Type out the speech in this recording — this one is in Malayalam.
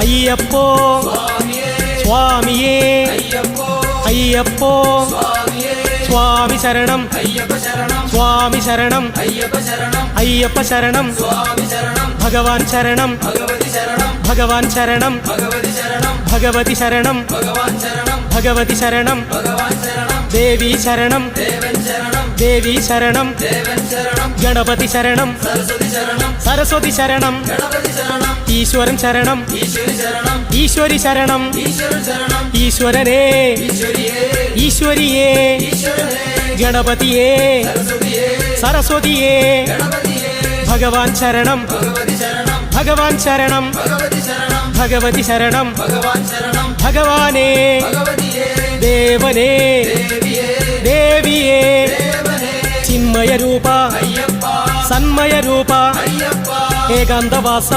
അയ്യപ്പോ സ്വാമിയേ അയ്യപ്പോ സ്വാമി ശരണം സ്വാമി ശരണം അയ്യപ്പ ശരണം ഭഗവാൻ ശരണം ഭഗവാൻ ശരണം ഭഗവതി ശരണം ഭഗവതി ശരണം ദേവി ശരണം ദേവി ശരണം ഗണപതി ശരണം സരസ്വതി ശരണം ഈശ്വരൻ ശരണം ഈശ്വരി ശരണം ഈശ്വരനേ ഈശ്വരിയേ ഗണപതിയേ സരസ്വതിയേ ഭഗവാൻ ശരണം ഭഗവാൻ ശരണം ഭഗവതി ശരണം ഭഗവാനേ ദേവനേ ദേവിയേ ചിന്മയ രൂപ സന്മയ രൂപ ഏകാന്തവാസ